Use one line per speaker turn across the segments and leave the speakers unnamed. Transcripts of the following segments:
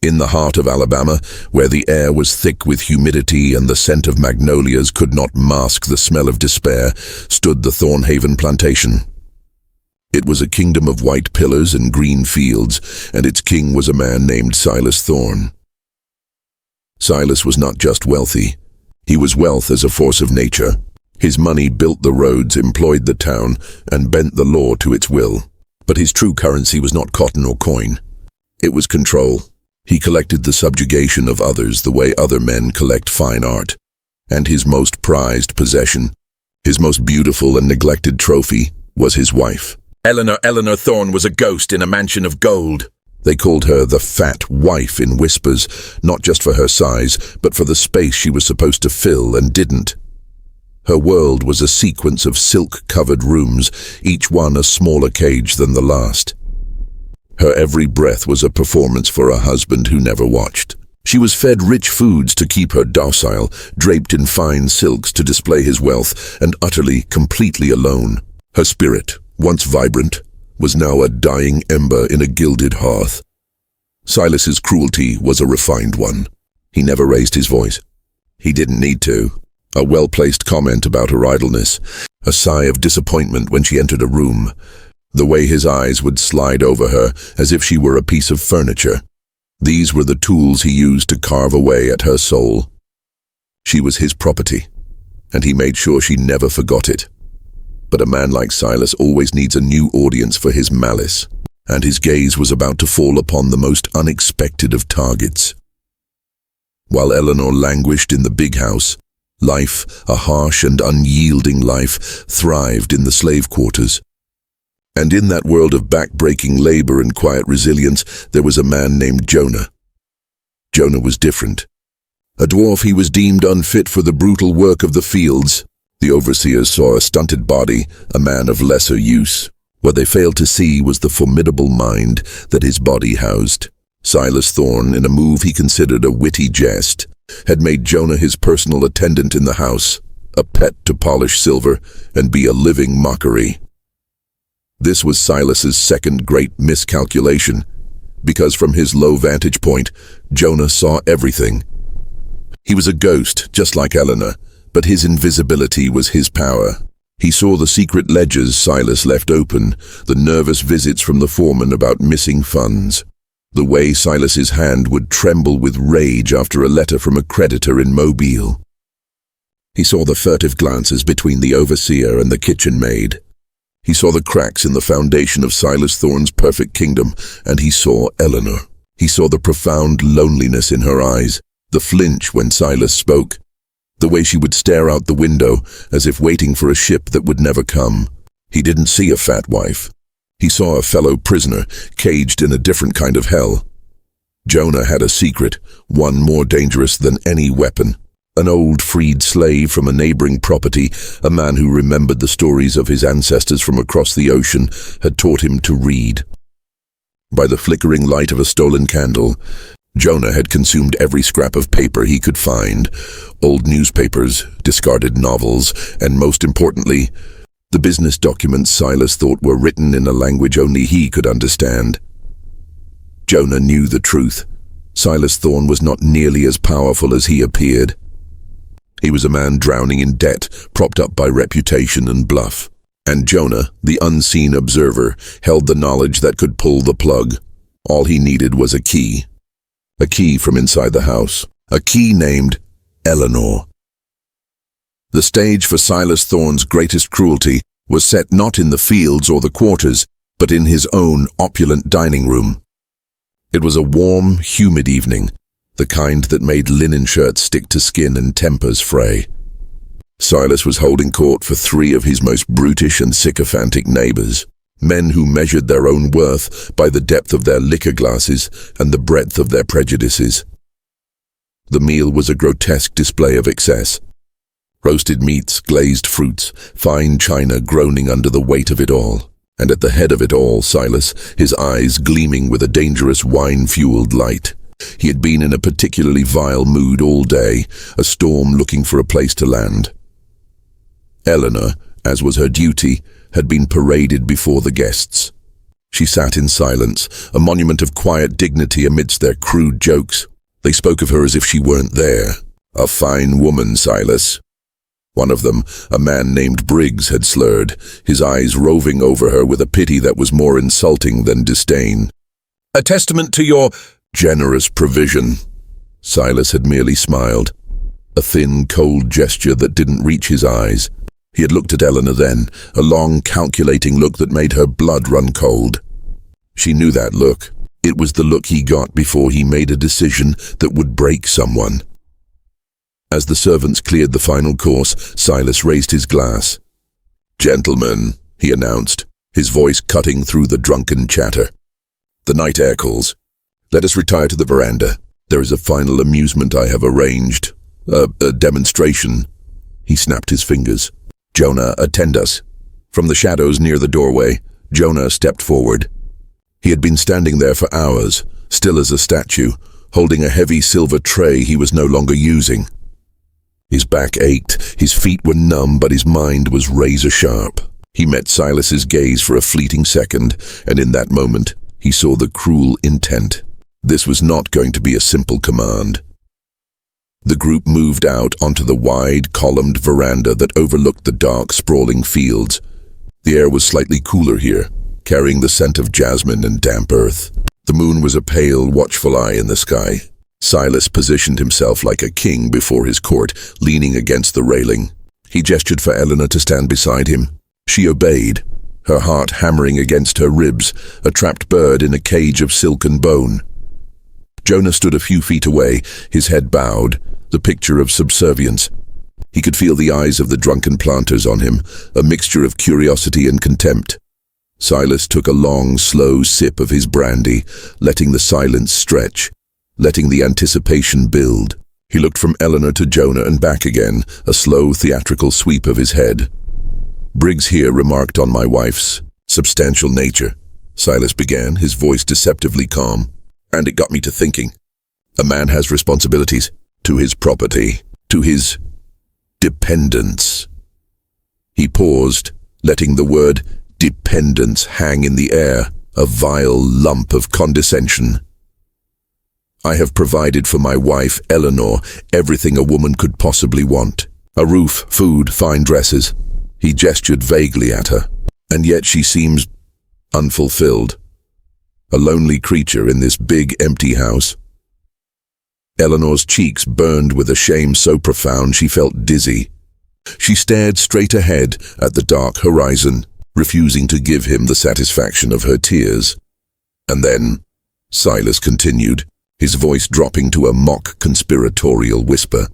In the heart of Alabama, where the air was thick with humidity and the scent of magnolias could not mask the smell of despair, stood the Thornhaven plantation. It was a kingdom of white pillars and green fields, and its king was a man named Silas Thorne. Silas was not just wealthy. He was wealth as a force of nature. His money built the roads, employed the town, and bent the law to its will. But his true currency was not cotton or coin. It was control. He collected the subjugation of others the way other men collect fine art. And his most prized possession, his most beautiful and neglected trophy, was his wife. Eleanor Thorne was a ghost in a mansion of gold. They called her the Fat Wife in whispers, not just for her size, but for the space she was supposed to fill and didn't. Her world was a sequence of silk-covered rooms, each one a smaller cage than the last. Her every breath was a performance for a husband who never watched. She was fed rich foods to keep her docile, draped in fine silks to display his wealth, and utterly, completely alone. Her spirit, once vibrant, was now a dying ember in a gilded hearth. Silas's cruelty was a refined one. He never raised his voice. He didn't need to. A well-placed comment about her idleness, a sigh of disappointment when she entered a room, the way his eyes would slide over her as if she were a piece of furniture. These were the tools he used to carve away at her soul. She was his property, and he made sure she never forgot it. But a man like Silas always needs a new audience for his malice, and his gaze was about to fall upon the most unexpected of targets. While Eleanor languished in the big house, life, a harsh and unyielding life, thrived in the slave quarters. And in that world of back-breaking labor and quiet resilience, there was a man named Jonah. Jonah was different. A dwarf, he was deemed unfit for the brutal work of the fields. The overseers saw a stunted body, a man of lesser use. What they failed to see was the formidable mind that his body housed. Silas Thorne, in a move he considered a witty jest, had made Jonah his personal attendant in the house, a pet to polish silver and be a living mockery. This was Silas's second great miscalculation, because from his low vantage point, Jonah saw everything. He was a ghost, just like Eleanor, but his invisibility was his power. He saw the secret ledgers Silas left open, the nervous visits from the foreman about missing funds, the way Silas's hand would tremble with rage after a letter from a creditor in Mobile. He saw the furtive glances between the overseer and the kitchen maid. He saw the cracks in the foundation of Silas Thorne's perfect kingdom, and he saw Eleanor. He saw the profound loneliness in her eyes, the flinch when Silas spoke, the way she would stare out the window as if waiting for a ship that would never come. He didn't see a fat wife. He saw a fellow prisoner, caged in a different kind of hell. Jonah had a secret, one more dangerous than any weapon. An old freed slave from a neighboring property, a man who remembered the stories of his ancestors from across the ocean, had taught him to read. By the flickering light of a stolen candle, Jonah had consumed every scrap of paper he could find, old newspapers, discarded novels, and most importantly, the business documents Silas thought were written in a language only he could understand. Jonah knew the truth. Silas Thorne was not nearly as powerful as he appeared. He was a man drowning in debt, propped up by reputation and bluff. And Jonah, the unseen observer, held the knowledge that could pull the plug. All he needed was a key from inside the house, a key named Eleanor. The stage for Silas Thorne's greatest cruelty was set not in the fields or the quarters, but in his own opulent dining room. It was a warm, humid evening, the kind that made linen shirts stick to skin and tempers fray. Silas was holding court for three of his most brutish and sycophantic neighbors, men who measured their own worth by the depth of their liquor glasses and the breadth of their prejudices. The meal was a grotesque display of excess. Roasted meats, glazed fruits, fine china groaning under the weight of it all. And at the head of it all, Silas, his eyes gleaming with a dangerous wine-fueled light. He had been in a particularly vile mood all day, a storm looking for a place to land. Eleanor, as was her duty, had been paraded before the guests. She sat in silence, a monument of quiet dignity amidst their crude jokes. They spoke of her as if she weren't there. "A fine woman, Silas." One of them, a man named Briggs, had slurred, his eyes roving over her with a pity that was more insulting than disdain. "A testament to your generous provision." Silas had merely smiled, a thin, cold gesture that didn't reach his eyes. He had looked at Eleanor then, a long, calculating look that made her blood run cold. She knew that look. It was the look he got before he made a decision that would break someone. As the servants cleared the final course, Silas raised his glass. "Gentlemen," he announced, his voice cutting through the drunken chatter. "The night air calls. Let us retire to the veranda. There is a final amusement I have arranged. A demonstration." He snapped his fingers. "Jonah, attend us." From the shadows near the doorway, Jonah stepped forward. He had been standing there for hours, still as a statue, holding a heavy silver tray he was no longer using. His back ached, his feet were numb, but his mind was razor-sharp. He met Silas's gaze for a fleeting second, and in that moment, he saw the cruel intent. This was not going to be a simple command. The group moved out onto the wide, columned veranda that overlooked the dark, sprawling fields. The air was slightly cooler here, carrying the scent of jasmine and damp earth. The moon was a pale, watchful eye in the sky. Silas positioned himself like a king before his court, leaning against the railing. He gestured for Eleanor to stand beside him. She obeyed, her heart hammering against her ribs, a trapped bird in a cage of silken bone. Jonah stood a few feet away, his head bowed, the picture of subservience. He could feel the eyes of the drunken planters on him, a mixture of curiosity and contempt. Silas took a long, slow sip of his brandy, letting the silence stretch, letting the anticipation build. He looked from Eleanor to Jonah and back again, a slow, theatrical sweep of his head. "Briggs here remarked on my wife's substantial nature," Silas began, his voice deceptively calm. "And it got me to thinking. A man has responsibilities to his property, to his dependents." He paused, letting the word dependence hang in the air, a vile lump of condescension. "I have provided for my wife, Eleanor, everything a woman could possibly want. A roof, food, fine dresses." He gestured vaguely at her. "And yet she seems unfulfilled. A lonely creature in this big, empty house." Eleanor's cheeks burned with a shame so profound she felt dizzy. She stared straight ahead at the dark horizon, refusing to give him the satisfaction of her tears. "And then," Silas continued, his voice dropping to a mock conspiratorial whisper,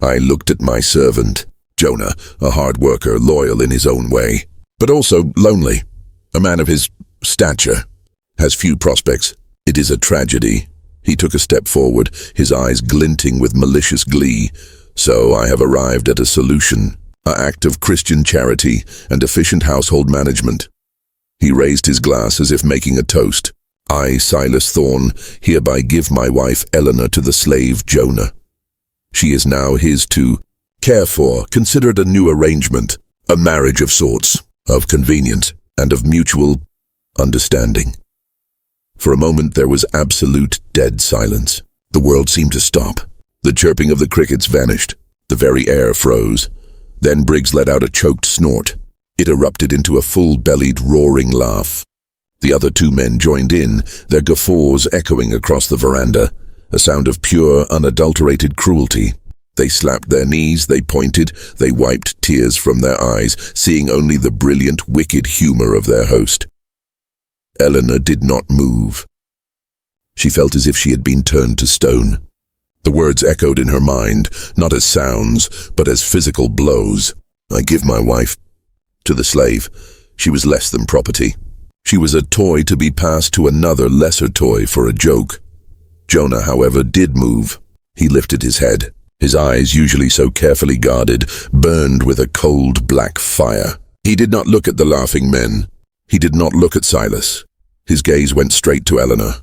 "I looked at my servant, Jonah, a hard worker, loyal in his own way, but also lonely. A man of his stature has few prospects. It is a tragedy." He took a step forward, his eyes glinting with malicious glee. "So I have arrived at a solution, an act of Christian charity and efficient household management." He raised his glass as if making a toast. "I, Silas Thorne, hereby give my wife Eleanor to the slave Jonah. She is now his to care for, considered a new arrangement, a marriage of sorts, of convenience and of mutual understanding." For a moment there was absolute dead silence. The world seemed to stop. The chirping of the crickets vanished. The very air froze. Then Briggs let out a choked snort. It erupted into a full-bellied, roaring laugh. The other two men joined in, their guffaws echoing across the veranda, a sound of pure, unadulterated cruelty. They slapped their knees, they pointed, they wiped tears from their eyes, seeing only the brilliant, wicked humor of their host. Eleanor did not move. She felt as if she had been turned to stone. The words echoed in her mind, not as sounds, but as physical blows. "I give my wife to the slave. She was less than property. She was a toy to be passed to another lesser toy for a joke." Jonah, however, did move. He lifted his head. His eyes, usually so carefully guarded, burned with a cold black fire. He did not look at the laughing men. He did not look at Silas. His gaze went straight to Eleanor.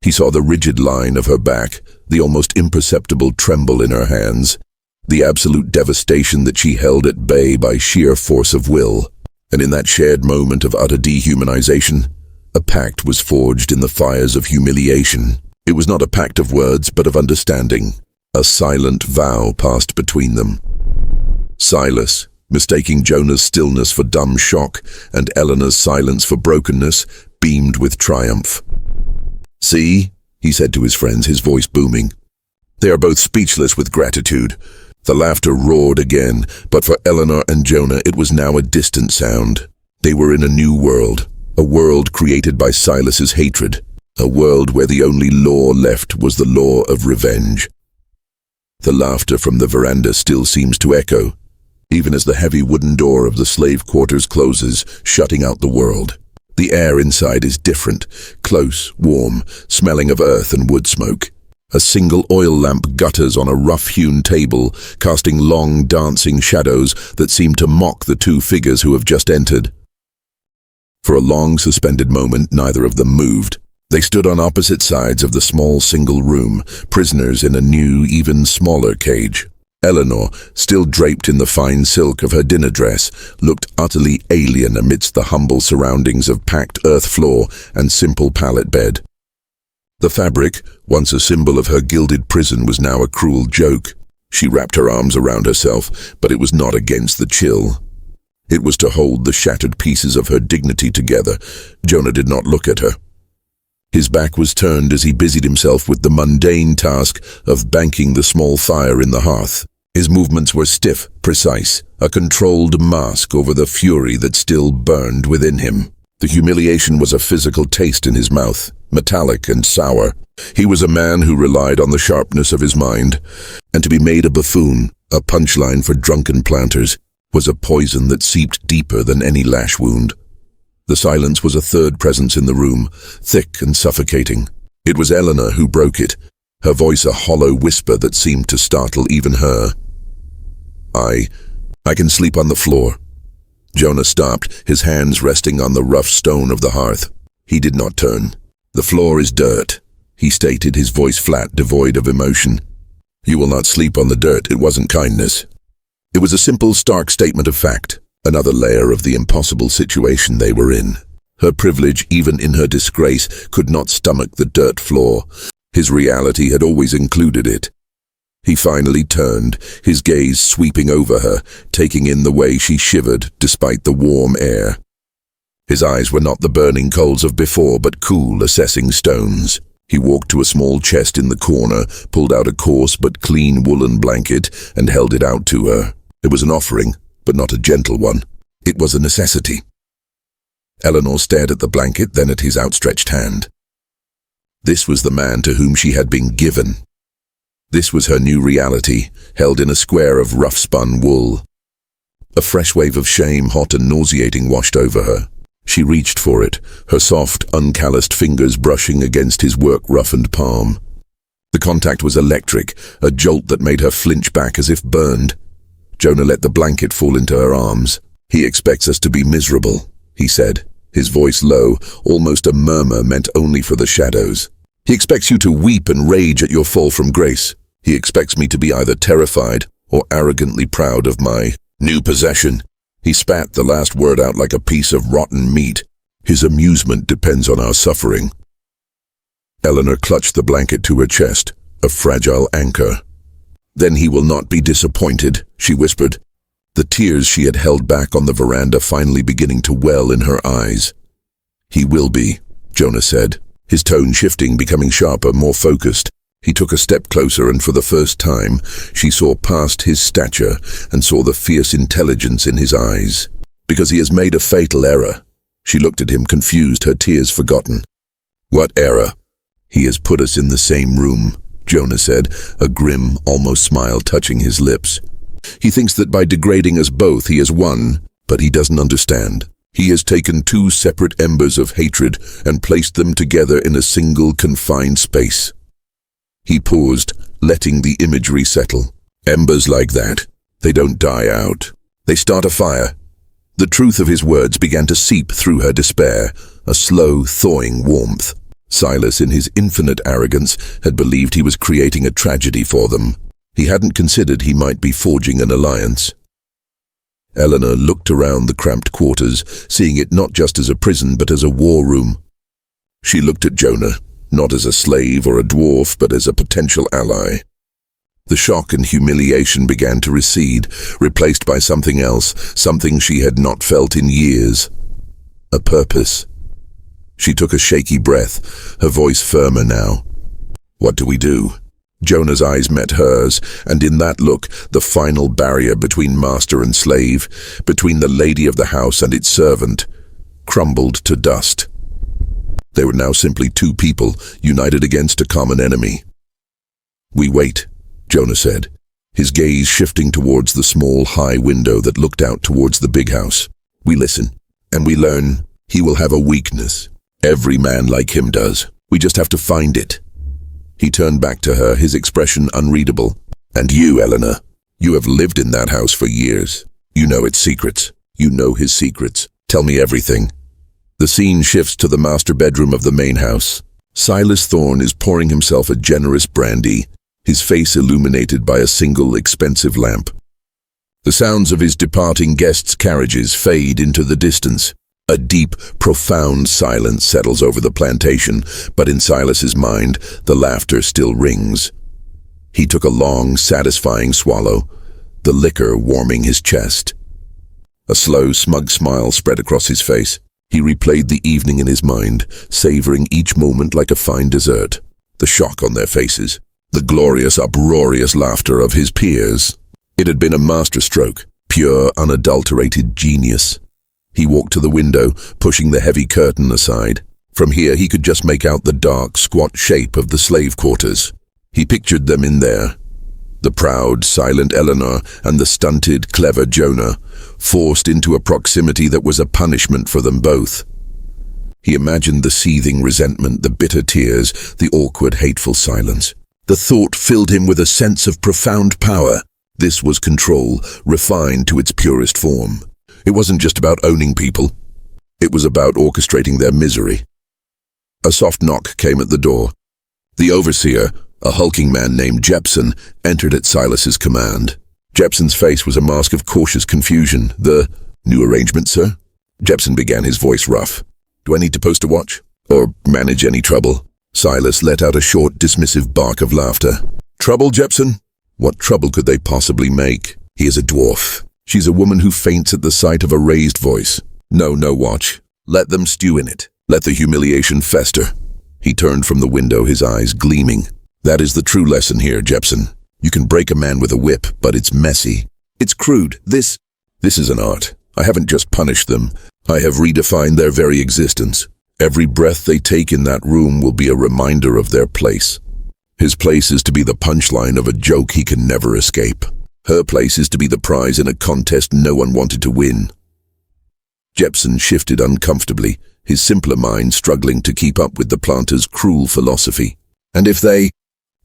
He saw the rigid line of her back, the almost imperceptible tremble in her hands, the absolute devastation that she held at bay by sheer force of will. And in that shared moment of utter dehumanization, A pact was forged in the fires of humiliation. It was not a pact of words, but of understanding. A silent vow passed between them. Silas, mistaking Jonah's stillness for dumb shock and Eleanor's silence for brokenness, beamed with triumph. "See," he said to his friends, his voice booming. They are both speechless with gratitude. The laughter roared again, but for Eleanor and Jonah it was now a distant sound. They were in a new world, a world created by Silas's hatred, a world where the only law left was the law of revenge. The laughter from the veranda still seems to echo, even as the heavy wooden door of the slave quarters closes, shutting out the world. The air inside is different, close, warm, smelling of earth and wood smoke. A single oil lamp gutters on a rough-hewn table, casting long, dancing shadows that seem to mock the two figures who have just entered. For a long, suspended moment, neither of them moved. They stood on opposite sides of the small single room, prisoners in a new, even smaller cage. Eleanor, still draped in the fine silk of her dinner dress, looked utterly alien amidst the humble surroundings of packed earth floor and simple pallet bed. The fabric, once a symbol of her gilded prison, was now a cruel joke. She wrapped her arms around herself, but it was not against the chill. It was to hold the shattered pieces of her dignity together. Jonah did not look at her. His back was turned as he busied himself with the mundane task of banking the small fire in the hearth. His movements were stiff, precise, a controlled mask over the fury that still burned within him. The humiliation was a physical taste in his mouth, metallic and sour. He was a man who relied on the sharpness of his mind, and to be made a buffoon, a punchline for drunken planters, was a poison that seeped deeper than any lash wound. The silence was a third presence in the room, thick and suffocating. It was Eleanor who broke it, her voice a hollow whisper that seemed to startle even her. I can sleep on the floor." Jonah stopped, his hands resting on the rough stone of the hearth. He did not turn. "The floor is dirt," he stated, his voice flat, devoid of emotion. "You will not sleep on the dirt. It wasn't kindness." It was a simple, stark statement of fact, another layer of the impossible situation they were in. Her privilege, even in her disgrace, could not stomach the dirt floor. His reality had always included it. He finally turned, his gaze sweeping over her, taking in the way she shivered despite the warm air. His eyes were not the burning coals of before, but cool, assessing stones. He walked to a small chest in the corner, pulled out a coarse but clean woolen blanket, and held it out to her. It was an offering, but not a gentle one. It was a necessity. Eleanor stared at the blanket, then at his outstretched hand. This was the man to whom she had been given. This was her new reality, held in a square of rough-spun wool. A fresh wave of shame, hot and nauseating, washed over her. She reached for it, her soft, uncalloused fingers brushing against his work-roughened palm. The contact was electric, a jolt that made her flinch back as if burned. Jonah let the blanket fall into her arms. "He expects us to be miserable," he said, his voice low, almost a murmur meant only for the shadows. "He expects you to weep and rage at your fall from grace. He expects me to be either terrified or arrogantly proud of my new possession." He spat the last word out like a piece of rotten meat. "His amusement depends on our suffering." Eleanor clutched the blanket to her chest, a fragile anchor. "Then he will not be disappointed," she whispered, the tears she had held back on the veranda finally beginning to well in her eyes. "He will be," Jonah said, his tone shifting, becoming sharper, more focused. He took a step closer, and for the first time, she saw past his stature and saw the fierce intelligence in his eyes. "Because he has made a fatal error." She looked at him, confused, her tears forgotten. "What error?" "He has put us in the same room," Jonah said, a grim, almost smile touching his lips. "He thinks that by degrading us both he has won, but he doesn't understand. He has taken two separate embers of hatred and placed them together in a single confined space." He paused, letting the imagery settle. "Embers like that, they don't die out. They start a fire." The truth of his words began to seep through her despair, a slow, thawing warmth. Silas, in his infinite arrogance, had believed he was creating a tragedy for them. He hadn't considered he might be forging an alliance. Eleanor looked around the cramped quarters, seeing it not just as a prison but as a war room. She looked at Jonah, not as a slave or a dwarf, but as a potential ally. The shock and humiliation began to recede, replaced by something else, something she had not felt in years. A purpose. She took a shaky breath, her voice firmer now. "What do we do?" Jonah's eyes met hers, and in that look, the final barrier between master and slave, between the lady of the house and its servant, crumbled to dust. They were now simply two people, united against a common enemy. "We wait," Jonah said, his gaze shifting towards the small, high window that looked out towards the big house. "We listen, and we learn. He will have a weakness. Every man like him does. We just have to find it." He turned back to her, his expression unreadable. "And you, Eleanor, you have lived in that house for years. You know its secrets. You know his secrets. Tell me everything." The scene shifts to the master bedroom of the main house. Silas Thorne is pouring himself a generous brandy, his face illuminated by a single expensive lamp. The sounds of his departing guests' carriages fade into the distance. A deep, profound silence settles over the plantation, but in Silas's mind, the laughter still rings. He took a long, satisfying swallow, the liquor warming his chest. A slow, smug smile spread across his face. He replayed the evening in his mind, savoring each moment like a fine dessert. The shock on their faces, the glorious, uproarious laughter of his peers. It had been a masterstroke, pure, unadulterated genius. He walked to the window, pushing the heavy curtain aside. From here he could just make out the dark, squat shape of the slave quarters. He pictured them in there. The proud, silent Eleanor and the stunted, clever Jonah, forced into a proximity that was a punishment for them both. He imagined the seething resentment, the bitter tears, the awkward, hateful silence. The thought filled him with a sense of profound power. This was control, refined to its purest form. It wasn't just about owning people. It was about orchestrating their misery. A soft knock came at the door. The overseer, a hulking man named Jepson, entered at Silas's command. Jepson's face was a mask of cautious confusion. "The new arrangement, sir?" Jepson began, his voice rough. "Do I need to post a watch? Or manage any trouble?" Silas let out a short, dismissive bark of laughter. "Trouble, Jepson? What trouble could they possibly make? He is a dwarf. She's a woman who faints at the sight of a raised voice. No watch. Let them stew in it. Let the humiliation fester." He turned from the window, his eyes gleaming. "That is the true lesson here, Jepson. You can break a man with a whip, but it's messy. It's crude. This is an art. I haven't just punished them. I have redefined their very existence. Every breath they take in that room will be a reminder of their place. His place is to be the punchline of a joke he can never escape. Her place is to be the prize in a contest no one wanted to win." Jepson shifted uncomfortably, his simpler mind struggling to keep up with the planter's cruel philosophy. "And if they—"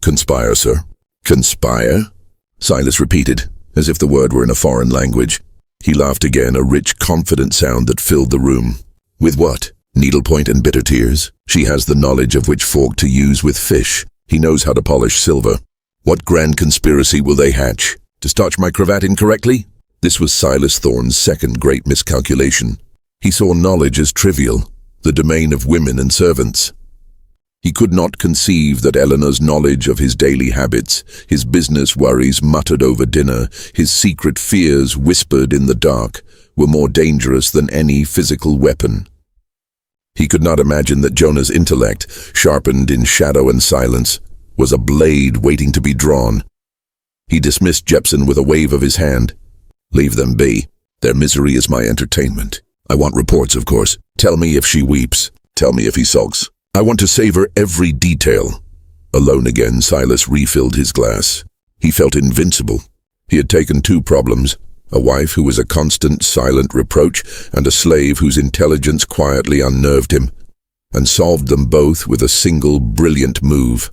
"Conspire, sir." "Conspire?" Silas repeated, as if the word were in a foreign language. He laughed again, a rich, confident sound that filled the room. "With what? Needlepoint and bitter tears? She has the knowledge of which fork to use with fish. He knows how to polish silver. What grand conspiracy will they hatch? To starch my cravat incorrectly?" This was Silas Thorne's second great miscalculation. He saw knowledge as trivial, the domain of women and servants. He could not conceive that Eleanor's knowledge of his daily habits, his business worries muttered over dinner, his secret fears whispered in the dark, were more dangerous than any physical weapon. He could not imagine that Jonah's intellect, sharpened in shadow and silence, was a blade waiting to be drawn. He dismissed Jepson with a wave of his hand. "Leave them be. Their misery is my entertainment. I want reports, of course. Tell me if she weeps. Tell me if he sulks. I want to savor every detail." Alone again, Silas refilled his glass. He felt invincible. He had taken two problems, a wife who was a constant, silent reproach, and a slave whose intelligence quietly unnerved him, and solved them both with a single brilliant move.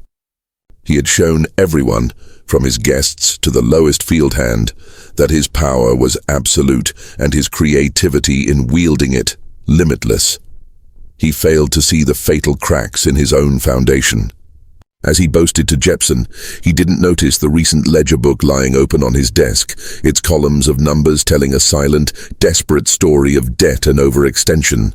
He had shown everyone, from his guests to the lowest field hand, that his power was absolute and his creativity in wielding it limitless. He failed to see the fatal cracks in his own foundation. As he boasted to Jepson, he didn't notice the recent ledger book lying open on his desk, its columns of numbers telling a silent, desperate story of debt and overextension.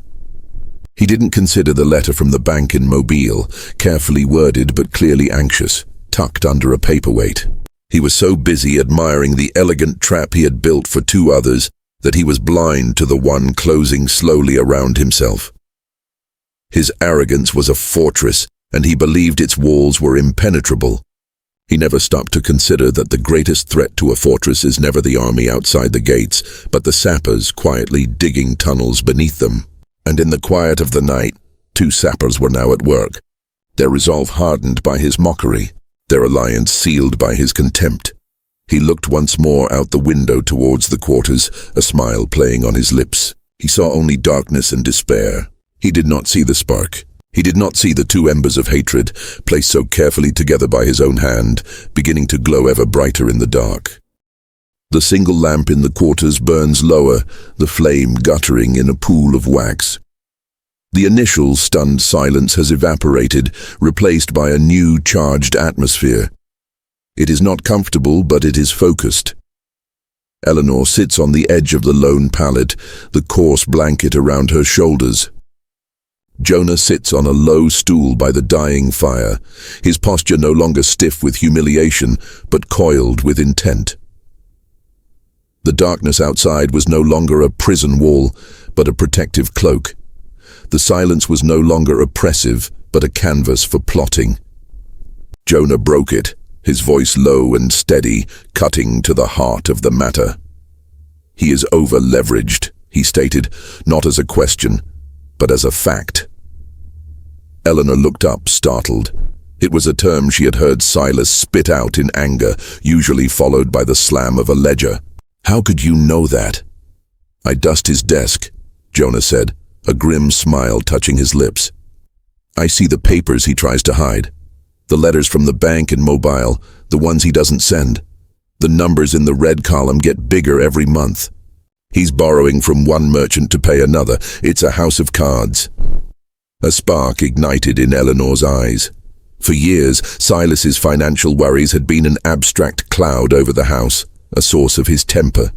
He didn't consider the letter from the bank in Mobile, carefully worded but clearly anxious, tucked under a paperweight. He was so busy admiring the elegant trap he had built for two others that he was blind to the one closing slowly around himself. His arrogance was a fortress, and he believed its walls were impenetrable. He never stopped to consider that the greatest threat to a fortress is never the army outside the gates, but the sappers quietly digging tunnels beneath them. And in the quiet of the night, two sappers were now at work, their resolve hardened by his mockery, their alliance sealed by his contempt. He looked once more out the window towards the quarters, a smile playing on his lips. He saw only darkness and despair. He did not see the spark. He did not see the two embers of hatred, placed so carefully together by his own hand, beginning to glow ever brighter in the dark. The single lamp in the quarters burns lower, the flame guttering in a pool of wax. The initial stunned silence has evaporated, replaced by a new charged atmosphere. It is not comfortable, but it is focused. Eleanor sits on the edge of the lone pallet, the coarse blanket around her shoulders. Jonah sits on a low stool by the dying fire, his posture no longer stiff with humiliation, but coiled with intent. The darkness outside was no longer a prison wall, but a protective cloak. The silence was no longer oppressive, but a canvas for plotting. Jonah broke it, his voice low and steady, cutting to the heart of the matter. "He is over-leveraged," he stated, not as a question, but as a fact. Eleanor looked up, startled. It was a term she had heard Silas spit out in anger, usually followed by the slam of a ledger. "How could you know that?" "I dust his desk," Jonah said, a grim smile touching his lips. "I see the papers he tries to hide. The letters from the bank in Mobile, the ones he doesn't send. The numbers in the red column get bigger every month. He's borrowing from one merchant to pay another. It's a house of cards." A spark ignited in Eleanor's eyes. For years, Silas's financial worries had been an abstract cloud over the house, a source of his temper.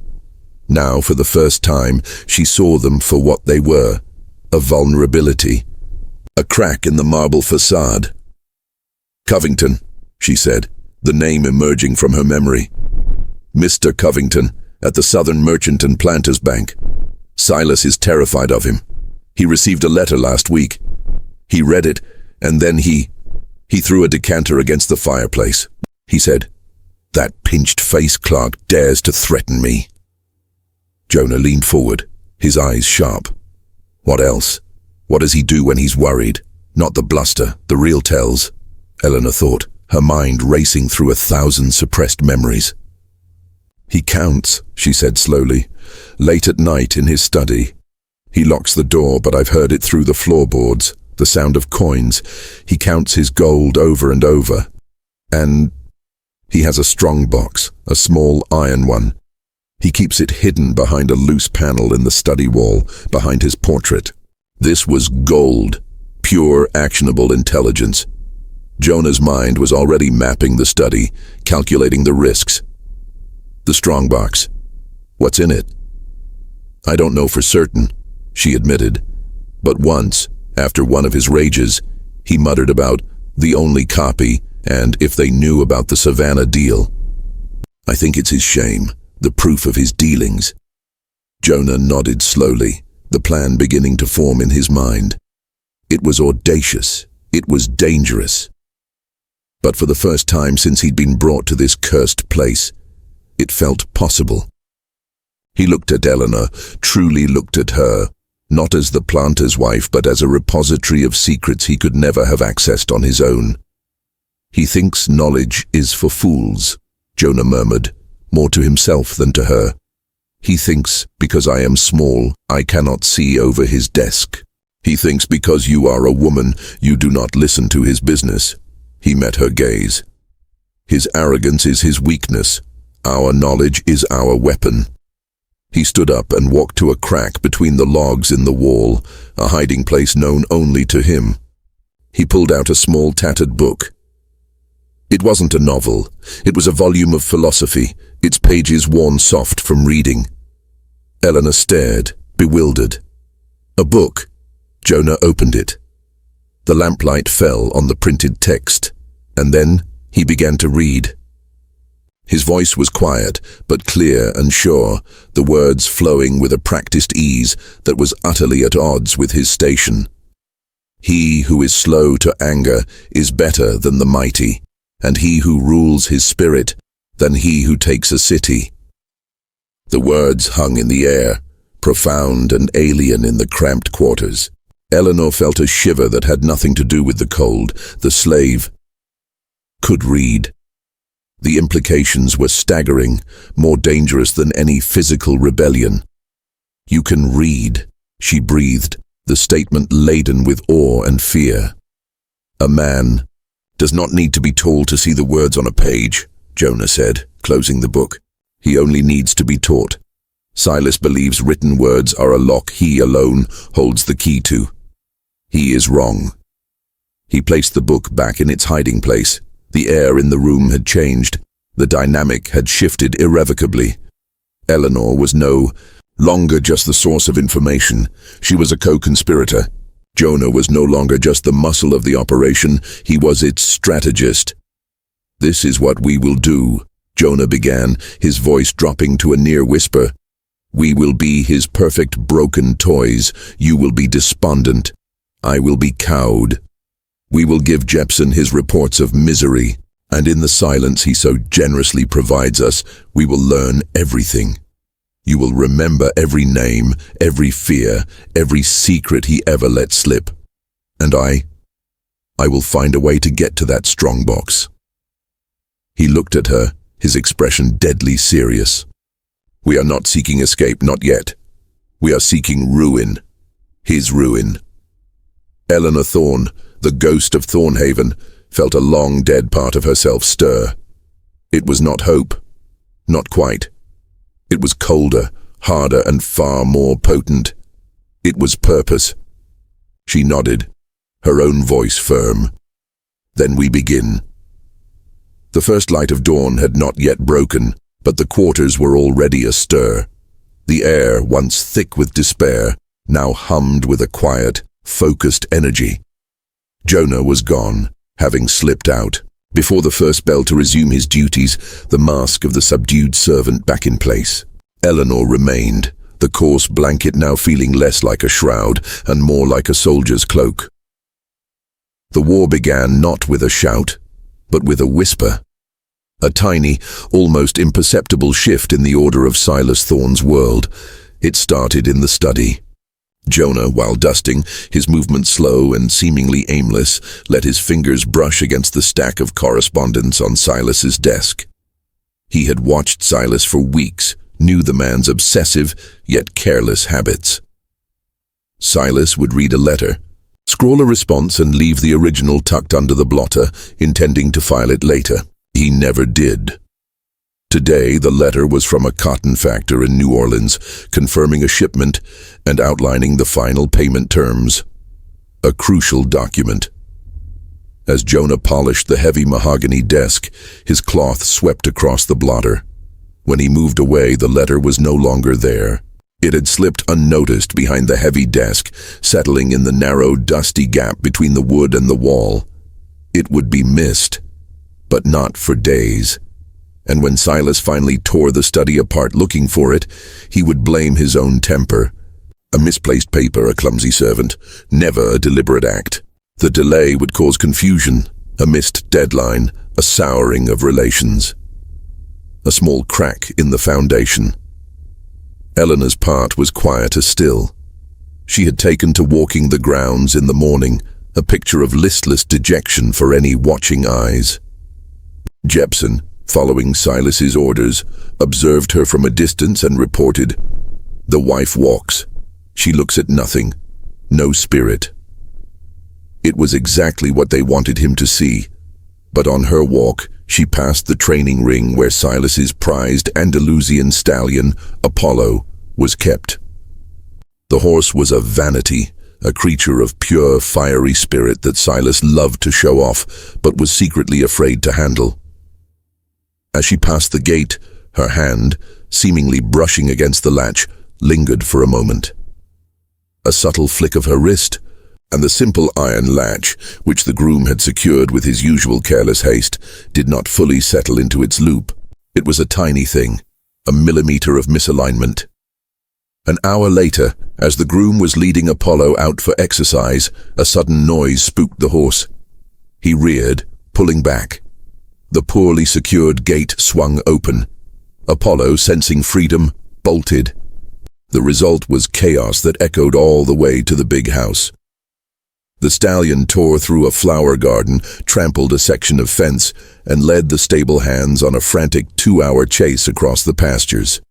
Now, for the first time, she saw them for what they were, a vulnerability, a crack in the marble facade. "Covington," she said, the name emerging from her memory. "Mr. Covington, at the Southern Merchant and Planters Bank. Silas is terrified of him. He received a letter last week. He read it, and then he threw a decanter against the fireplace. He said, 'That pinched-faced clerk dares to threaten me.'" Jonah leaned forward, his eyes sharp. "What else? What does he do when he's worried? Not the bluster, the real tells," Eleanor thought, her mind racing through 1,000 suppressed memories. "He counts," she said slowly, "late at night in his study. He locks the door, but I've heard it through the floorboards, the sound of coins. He counts his gold over and over. And he has a strong box, a small iron one. He keeps it hidden behind a loose panel in the study wall, behind his portrait." This was gold, pure, actionable intelligence. Jonah's mind was already mapping the study, calculating the risks. "The strongbox. What's in it?" "I don't know for certain," she admitted. But once, after one of his rages, he muttered about the only copy and if they knew about the Savannah deal. "I think it's his shame, the proof of his dealings." Jonah nodded slowly, the plan beginning to form in his mind. It was audacious. It was dangerous. But for the first time since he'd been brought to this cursed place, it felt possible. He looked at Eleanor, truly looked at her, not as the planter's wife, but as a repository of secrets he could never have accessed on his own. "He thinks knowledge is for fools," Jonah murmured, more to himself than to her. "He thinks because I am small, I cannot see over his desk. He thinks because you are a woman, you do not listen to his business." He met her gaze. "His arrogance is his weakness. Our knowledge is our weapon." He stood up and walked to a crack between the logs in the wall, a hiding place known only to him. He pulled out a small tattered book. It wasn't a novel. It was a volume of philosophy, its pages worn soft from reading. Eleanor stared, bewildered. A book, Jonah opened it. The lamplight fell on the printed text, and then he began to read. His voice was quiet, but clear and sure, the words flowing with a practiced ease that was utterly at odds with his station. He who is slow to anger is better than the mighty, and he who rules his spirit than he who takes a city. The words hung in the air, profound and alien in the cramped quarters. Eleanor felt a shiver that had nothing to do with the cold. The slave could read. The implications were staggering, more dangerous than any physical rebellion. "You can read," she breathed, the statement laden with awe and fear. "A man does not need to be told to see the words on a page," Jonah said, closing the book. "He only needs to be taught. Silas believes written words are a lock he alone holds the key to. He is wrong." He placed the book back in its hiding place. The air in the room had changed. The dynamic had shifted irrevocably. Eleanor was no longer just the source of information. She was a co-conspirator. Jonah was no longer just the muscle of the operation. He was its strategist. "This is what we will do," Jonah began, his voice dropping to a near whisper. "We will be his perfect broken toys. You will be despondent. I will be cowed. We will give Jepson his reports of misery, and in the silence he so generously provides us, we will learn everything. You will remember every name, every fear, every secret he ever let slip. And I will find a way to get to that strongbox." He looked at her, his expression deadly serious. "We are not seeking escape, not yet. We are seeking ruin. His ruin." Eleanor Thorne, the ghost of Thornhaven, felt a long dead part of herself stir. It was not hope. Not quite. It was colder, harder, and far more potent. It was purpose. She nodded, her own voice firm. "Then we begin." The first light of dawn had not yet broken, but the quarters were already astir. The air, once thick with despair, now hummed with a quiet, focused energy. Jonah was gone, having slipped out. Before the first bell to resume his duties, the mask of the subdued servant back in place. Eleanor remained, the coarse blanket now feeling less like a shroud and more like a soldier's cloak. The war began not with a shout, but with a whisper. A tiny, almost imperceptible shift in the order of Silas Thorne's world. It started in the study. Jonah, while dusting, his movements slow and seemingly aimless, let his fingers brush against the stack of correspondence on Silas's desk. He had watched Silas for weeks, knew the man's obsessive yet careless habits. Silas would read a letter, scrawl a response and leave the original tucked under the blotter, intending to file it later. He never did. Today, the letter was from a cotton factor in New Orleans, confirming a shipment and outlining the final payment terms. A crucial document. As Jonah polished the heavy mahogany desk, his cloth swept across the blotter. When he moved away, the letter was no longer there. It had slipped unnoticed behind the heavy desk, settling in the narrow, dusty gap between the wood and the wall. It would be missed, but not for days. And when Silas finally tore the study apart looking for it, he would blame his own temper. A misplaced paper, a clumsy servant, never a deliberate act. The delay would cause confusion, a missed deadline, a souring of relations. A small crack in the foundation. Eleanor's part was quieter still. She had taken to walking the grounds in the morning, a picture of listless dejection for any watching eyes. Jepson, following Silas's orders, observed her from a distance and reported, "The wife walks. She looks at nothing. No spirit." It was exactly what they wanted him to see. But on her walk, she passed the training ring where Silas's prized Andalusian stallion, Apollo, was kept. The horse was a vanity, a creature of pure, fiery spirit that Silas loved to show off, but was secretly afraid to handle. As she passed the gate, her hand, seemingly brushing against the latch, lingered for a moment. A subtle flick of her wrist, and the simple iron latch, which the groom had secured with his usual careless haste, did not fully settle into its loop. It was a tiny thing, a millimeter of misalignment. An hour later, as the groom was leading Apollo out for exercise, a sudden noise spooked the horse. He reared, pulling back. The poorly secured gate swung open. Apollo, sensing freedom, bolted. The result was chaos that echoed all the way to the big house. The stallion tore through a flower garden, trampled a section of fence, and led the stable hands on a frantic 2-hour chase across the pastures.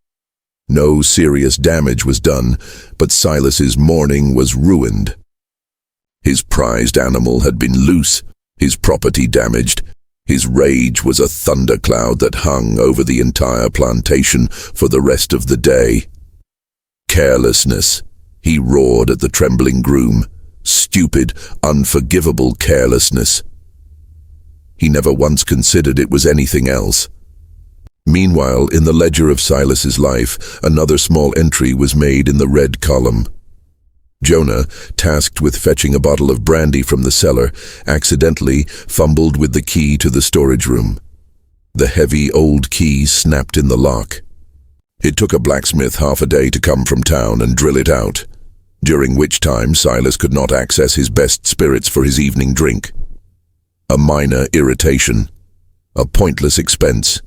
No serious damage was done, but Silas's morning was ruined. His prized animal had been loose, his property damaged. His rage was a thundercloud that hung over the entire plantation for the rest of the day. Carelessness, he roared at the trembling groom. Stupid, unforgivable carelessness. He never once considered it was anything else. Meanwhile, in the ledger of Silas's life, another small entry was made in the red column. Jonah, tasked with fetching a bottle of brandy from the cellar, accidentally fumbled with the key to the storage room. The heavy old key snapped in the lock. It took a blacksmith half a day to come from town and drill it out, during which time Silas could not access his best spirits for his evening drink. A minor irritation, a pointless expense,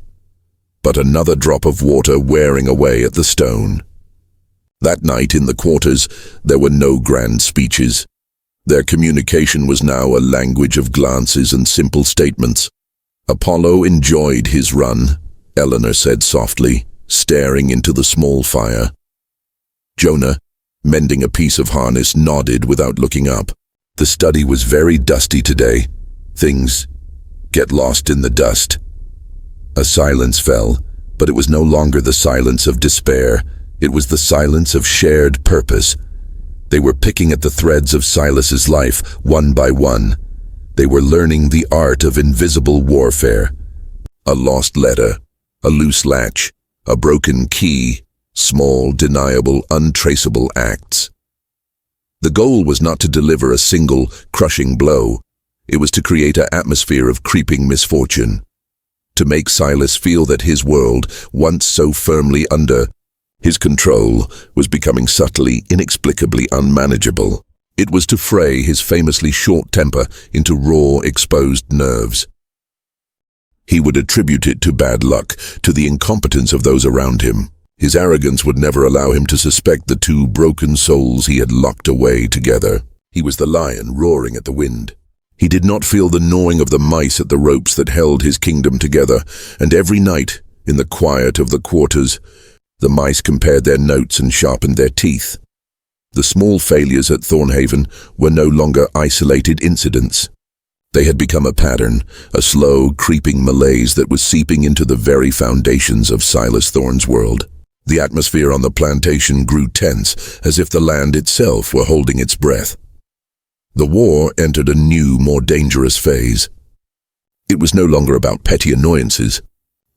but another drop of water wearing away at the stone. That night in the quarters, there were no grand speeches. Their communication was now a language of glances and simple statements. Apollo enjoyed his run, Eleanor said softly, staring into the small fire. Jonah, mending a piece of harness, nodded without looking up. The study was very dusty today. Things get lost in the dust. A silence fell, but it was no longer the silence of despair. It was the silence of shared purpose. They were picking at the threads of Silas's life, one by one. They were learning the art of invisible warfare. A lost letter, a loose latch, a broken key, small, deniable, untraceable acts. The goal was not to deliver a single, crushing blow. It was to create an atmosphere of creeping misfortune. To make Silas feel that his world, once so firmly under his control, was becoming subtly, inexplicably unmanageable. It was to fray his famously short temper into raw, exposed nerves. He would attribute it to bad luck, to the incompetence of those around him. His arrogance would never allow him to suspect the two broken souls he had locked away together. He was the lion roaring at the wind. He did not feel the gnawing of the mice at the ropes that held his kingdom together, and every night, in the quiet of the quarters, the mice compared their notes and sharpened their teeth. The small failures at Thornhaven were no longer isolated incidents. They had become a pattern, a slow, creeping malaise that was seeping into the very foundations of Silas Thorne's world. The atmosphere on the plantation grew tense, as if the land itself were holding its breath. The war entered a new, more dangerous phase. It was no longer about petty annoyances.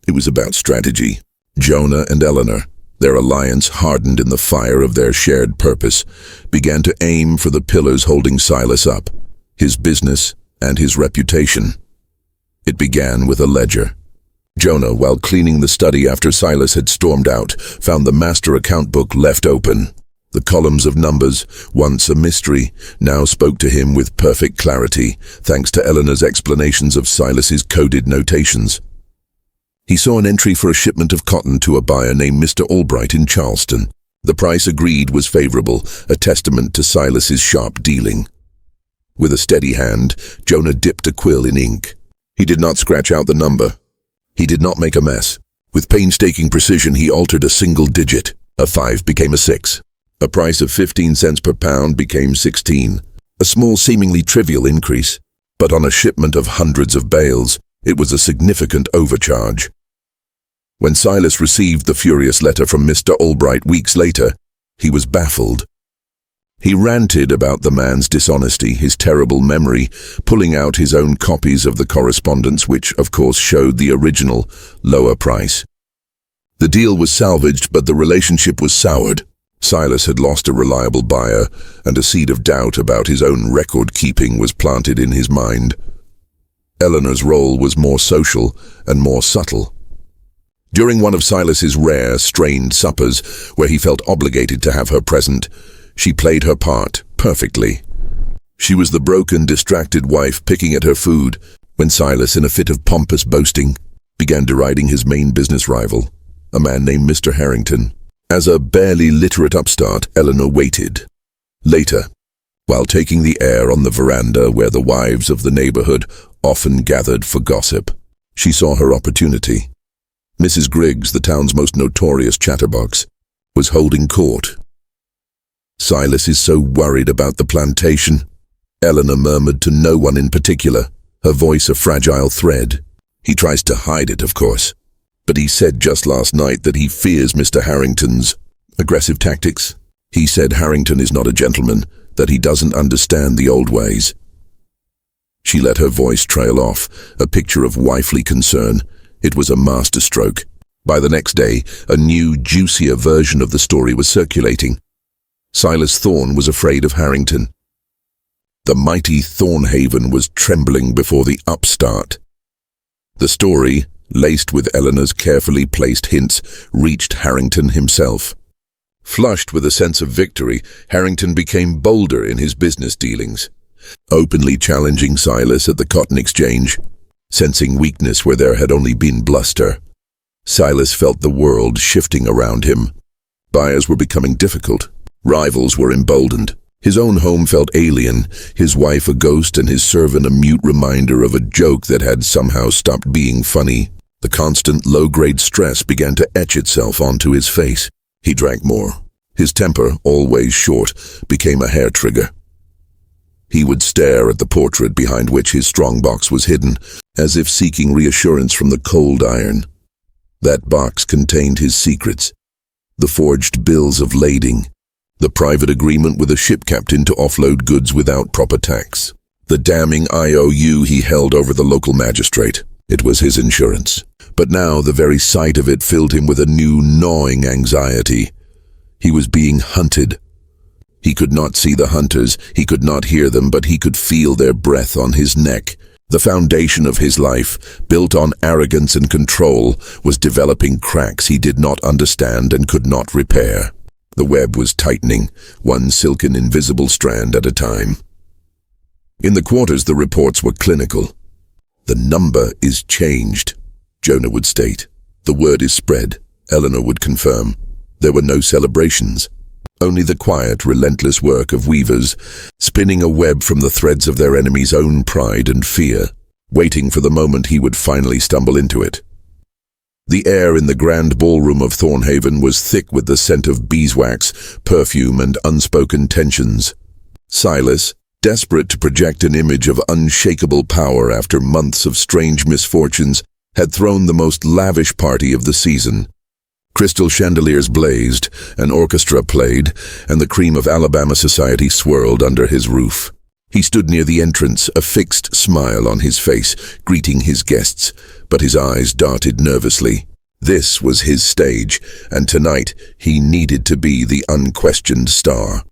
It was about strategy. Jonah and Eleanor, their alliance hardened in the fire of their shared purpose, began to aim for the pillars holding Silas up, his business and his reputation. It began with a ledger. Jonah, while cleaning the study after Silas had stormed out, found the master account book left open. The columns of numbers, once a mystery, now spoke to him with perfect clarity, thanks to Eleanor's explanations of Silas's coded notations. He saw an entry for a shipment of cotton to a buyer named Mr. Albright in Charleston. The price agreed was favorable, a testament to Silas's sharp dealing. With a steady hand, Jonah dipped a quill in ink. He did not scratch out the number. He did not make a mess. With painstaking precision, he altered a single digit. A 5 became a 6. A price of 15 cents per pound became 16. A small, seemingly trivial increase, but on a shipment of hundreds of bales, it was a significant overcharge. When Silas received the furious letter from Mr. Albright weeks later, he was baffled. He ranted about the man's dishonesty, his terrible memory, pulling out his own copies of the correspondence, which, of course, showed the original, lower price. The deal was salvaged, but the relationship was soured. Silas had lost a reliable buyer, and a seed of doubt about his own record-keeping was planted in his mind. Eleanor's role was more social and more subtle. During one of Silas's rare, strained suppers, where he felt obligated to have her present, she played her part perfectly. She was the broken, distracted wife picking at her food when Silas, in a fit of pompous boasting, began deriding his main business rival, a man named Mr. Harrington. As a barely literate upstart, Eleanor waited. Later, while taking the air on the veranda where the wives of the neighborhood often gathered for gossip, she saw her opportunity. Mrs. Griggs, the town's most notorious chatterbox, was holding court. "Silas is so worried about the plantation," Eleanor murmured to no one in particular, her voice a fragile thread. "He tries to hide it, of course. But he said just last night that he fears Mr. Harrington's aggressive tactics. He said Harrington is not a gentleman, that he doesn't understand the old ways." She let her voice trail off, a picture of wifely concern. It was a masterstroke. By the next day, a new, juicier version of the story was circulating. Silas Thorne was afraid of Harrington. The mighty Thornhaven was trembling before the upstart. The story, laced with Eleanor's carefully placed hints, reached Harrington himself. Flushed with a sense of victory, Harrington became bolder in his business dealings, openly challenging Silas at the cotton exchange, sensing weakness where there had only been bluster. Silas felt the world shifting around him. Buyers were becoming difficult. Rivals were emboldened. His own home felt alien, his wife a ghost and his servant a mute reminder of a joke that had somehow stopped being funny. The constant low-grade stress began to etch itself onto his face. He drank more. His temper, always short, became a hair-trigger. He would stare at the portrait behind which his strongbox was hidden, as if seeking reassurance from the cold iron. That box contained his secrets, the forged bills of lading, the private agreement with a ship captain to offload goods without proper tax, the damning IOU he held over the local magistrate. It was his insurance. But now the very sight of it filled him with a new, gnawing anxiety. He was being hunted. He could not see the hunters, he could not hear them, but he could feel their breath on his neck. The foundation of his life, built on arrogance and control, was developing cracks he did not understand and could not repair. The web was tightening, one silken invisible strand at a time. In the quarters the reports were clinical. "The number is changed," Jonah would state. "The word is spread," Eleanor would confirm. There were no celebrations. Only the quiet, relentless work of weavers, spinning a web from the threads of their enemy's own pride and fear, waiting for the moment he would finally stumble into it. The air in the grand ballroom of Thornhaven was thick with the scent of beeswax, perfume, and unspoken tensions. Silas, desperate to project an image of unshakable power after months of strange misfortunes, had thrown the most lavish party of the season. Crystal chandeliers blazed, an orchestra played, and the cream of Alabama society swirled under his roof. He stood near the entrance, a fixed smile on his face, greeting his guests, but his eyes darted nervously. This was his stage, and tonight he needed to be the unquestioned star.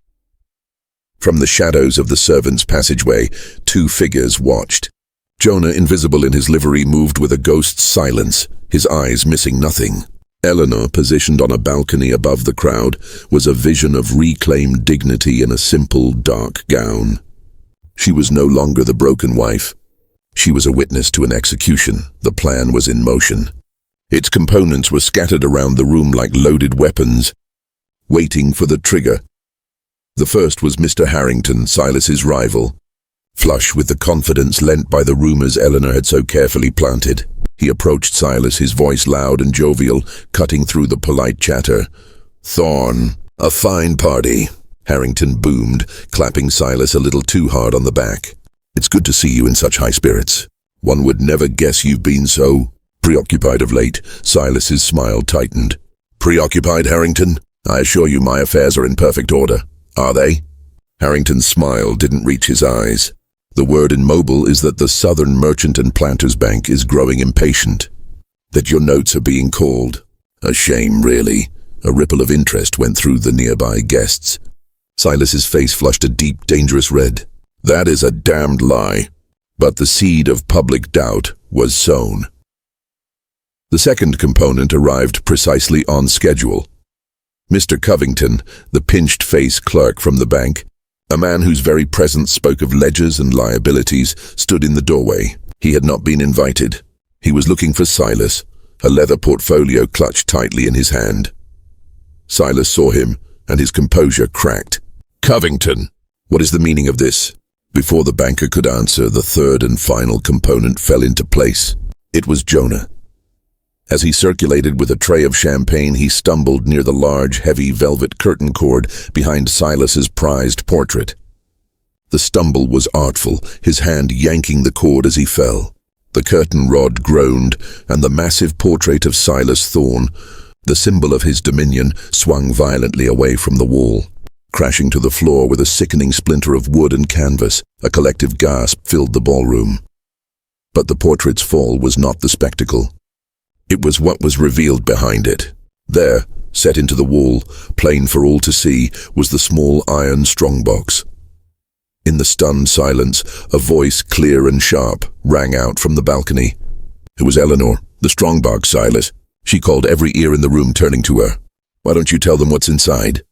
From the shadows of the servants' passageway, two figures watched. Jonah, invisible in his livery, moved with a ghost's silence, his eyes missing nothing. Eleanor, positioned on a balcony above the crowd, was a vision of reclaimed dignity in a simple, dark gown. She was no longer the broken wife. She was a witness to an execution. The plan was in motion. Its components were scattered around the room like loaded weapons, waiting for the trigger. The first was Mr. Harrington, Silas's rival. Flush with the confidence lent by the rumors Eleanor had so carefully planted, he approached Silas, his voice loud and jovial, cutting through the polite chatter. "Thorne, a fine party," Harrington boomed, clapping Silas a little too hard on the back. "It's good to see you in such high spirits. One would never guess you've been so preoccupied of late." Silas's smile tightened. "Preoccupied, Harrington? I assure you my affairs are in perfect order. Are they?" Harrington's smile didn't reach his eyes. "The word in mobile is that the Southern Merchant and Planters Bank is growing impatient. That your notes are being called. A shame, really. A ripple of interest went through the nearby guests. Silas's face flushed a deep, dangerous red. That is a damned lie. But the seed of public doubt was sown. The second component arrived precisely on schedule. Mr. Covington, the pinched-faced clerk from the bank, a man whose very presence spoke of ledgers and liabilities, stood in the doorway. He had not been invited. He was looking for Silas, a leather portfolio clutched tightly in his hand. Silas saw him, and his composure cracked. "Covington, what is the meaning of this?" Before the banker could answer, the third and final component fell into place. It was Jonah. As he circulated with a tray of champagne, he stumbled near the large, heavy velvet curtain cord behind Silas's prized portrait. The stumble was artful, his hand yanking the cord as he fell. The curtain rod groaned, and the massive portrait of Silas Thorne, the symbol of his dominion, swung violently away from the wall. Crashing to the floor with a sickening splinter of wood and canvas, a collective gasp filled the ballroom. But the portrait's fall was not the spectacle. It was what was revealed behind it. There, set into the wall, plain for all to see, was the small iron strongbox. In the stunned silence, a voice, clear and sharp, rang out from the balcony. It was Eleanor, the strongbox, Silas. She called, every ear in the room turning to her. "Why don't you tell them what's inside?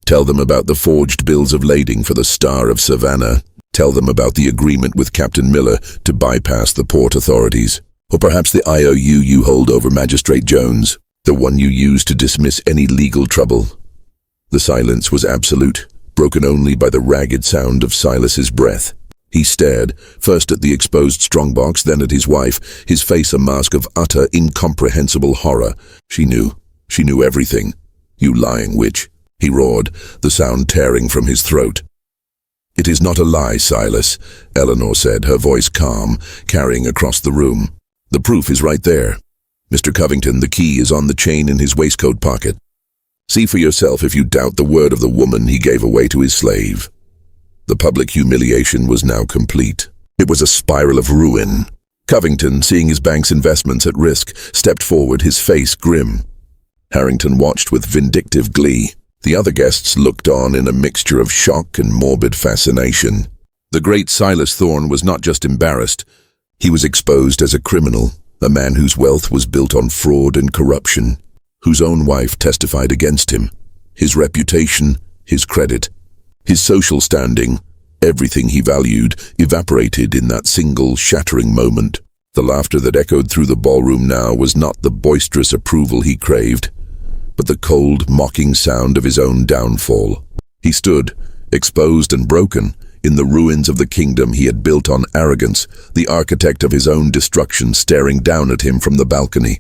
Tell them about the forged bills of lading for the Star of Savannah. Tell them about the agreement with Captain Miller to bypass the port authorities. Or perhaps the IOU you hold over Magistrate Jones, the one you use to dismiss any legal trouble." The silence was absolute, broken only by the ragged sound of Silas's breath. He stared, first at the exposed strongbox, then at his wife, his face a mask of utter, incomprehensible horror. She knew everything. "You lying witch," he roared, the sound tearing from his throat. "It is not a lie, Silas," Eleanor said, her voice calm, carrying across the room. "The proof is right there. Mr. Covington, the key is on the chain in his waistcoat pocket. See for yourself if you doubt the word of the woman he gave away to his slave." The public humiliation was now complete. It was a spiral of ruin. Covington, seeing his bank's investments at risk, stepped forward, his face grim. Harrington watched with vindictive glee. The other guests looked on in a mixture of shock and morbid fascination. The great Silas Thorne was not just embarrassed. He was exposed as a criminal, a man whose wealth was built on fraud and corruption, whose own wife testified against him. His reputation, his credit, his social standing, everything he valued, evaporated in that single shattering moment. The laughter that echoed through the ballroom now was not the boisterous approval he craved, but the cold, mocking sound of his own downfall. He stood, exposed and broken, in the ruins of the kingdom he had built on arrogance, the architect of his own destruction staring down at him from the balcony.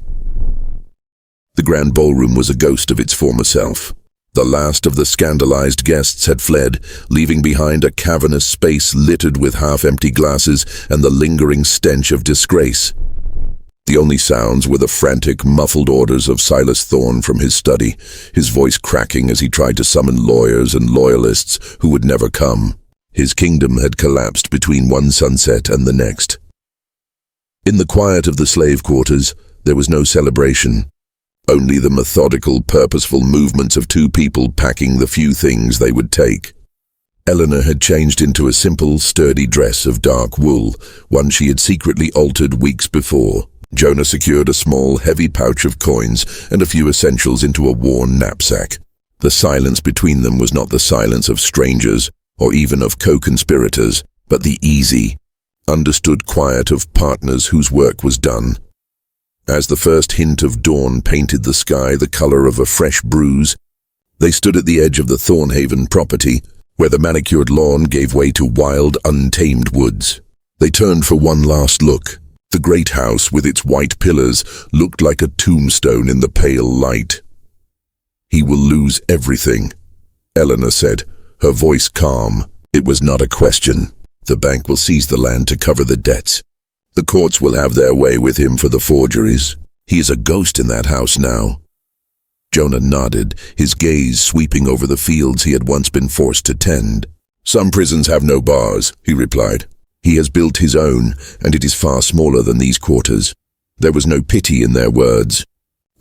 The grand ballroom was a ghost of its former self. The last of the scandalized guests had fled, leaving behind a cavernous space littered with half-empty glasses and the lingering stench of disgrace. The only sounds were the frantic, muffled orders of Silas Thorne from his study, his voice cracking as he tried to summon lawyers and loyalists who would never come. His kingdom had collapsed between one sunset and the next. In the quiet of the slave quarters, there was no celebration, only the methodical, purposeful movements of two people packing the few things they would take. Eleanor had changed into a simple, sturdy dress of dark wool, one she had secretly altered weeks before. Jonah secured a small, heavy pouch of coins and a few essentials into a worn knapsack. The silence between them was not the silence of strangers, or even of co-conspirators, but the easy, understood quiet of partners whose work was done. As the first hint of dawn painted the sky the color of a fresh bruise, they stood at the edge of the Thornhaven property, where the manicured lawn gave way to wild, untamed woods. They turned for one last look. The great house, with its white pillars, looked like a tombstone in the pale light. "He will lose everything," Eleanor said, her voice calm. "It was not a question. The bank will seize the land to cover the debts. The courts will have their way with him for the forgeries. He is a ghost in that house now." Jonah nodded, his gaze sweeping over the fields he had once been forced to tend. "Some prisons have no bars," he replied. "He has built his own, and it is far smaller than these quarters." There was no pity in their words,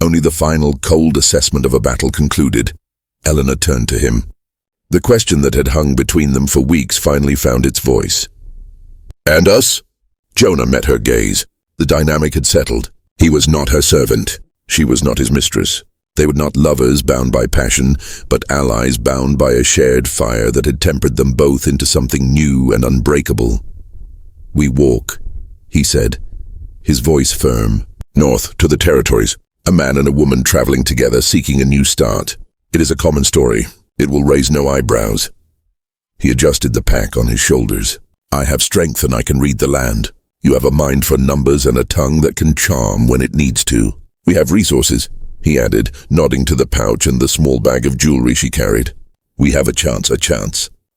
Only the final, cold assessment of a battle concluded. Eleanor turned to him. The question that had hung between them for weeks finally found its voice. "And us?" Jonah met her gaze. The dynamic had settled. He was not her servant. She was not his mistress. They were not lovers bound by passion, but allies bound by a shared fire that had tempered them both into something new and unbreakable. "We walk," he said, his voice firm. "North, to the territories. A man and a woman traveling together, seeking a new start. It is a common story. It will raise no eyebrows." He adjusted the pack on his shoulders. "I have strength and I can read the land. You have a mind for numbers and a tongue that can charm when it needs to. We have resources," he added, nodding to the pouch and the small bag of jewelry she carried. "We have a chance.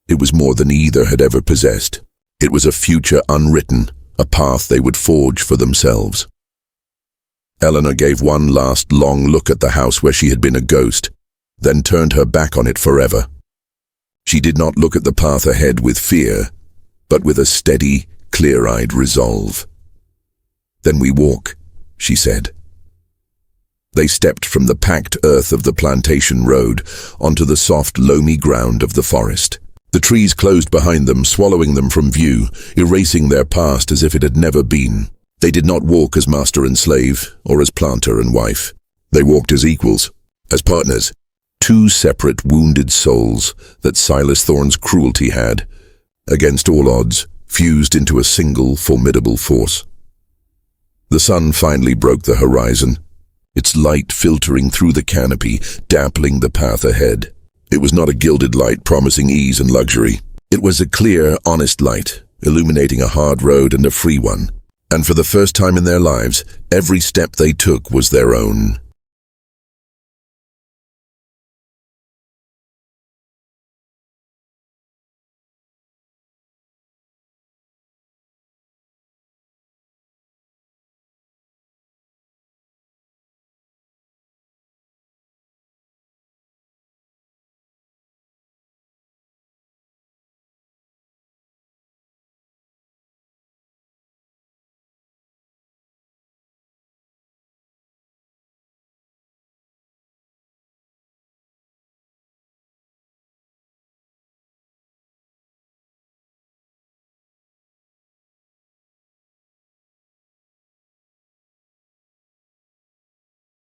It was more than either had ever possessed. It was a future unwritten, a path they would forge for themselves." Eleanor gave one last long look at the house where she had been a ghost, then turned her back on it forever. She did not look at the path ahead with fear, but with a steady, clear-eyed resolve. "Then we walk," she said. They stepped from the packed earth of the plantation road onto the soft, loamy ground of the forest. The trees closed behind them, swallowing them from view, erasing their past as if it had never been. They did not walk as master and slave, or as planter and wife. They walked as equals, as partners. Two separate, wounded souls that Silas Thorne's cruelty had, against all odds, fused into a single, formidable force. The sun finally broke the horizon, its light filtering through the canopy, dappling the path ahead. It was not a gilded light promising ease and luxury. It was a clear, honest light, illuminating a hard road and a free one. And for the first time in their lives, every step they took was their own.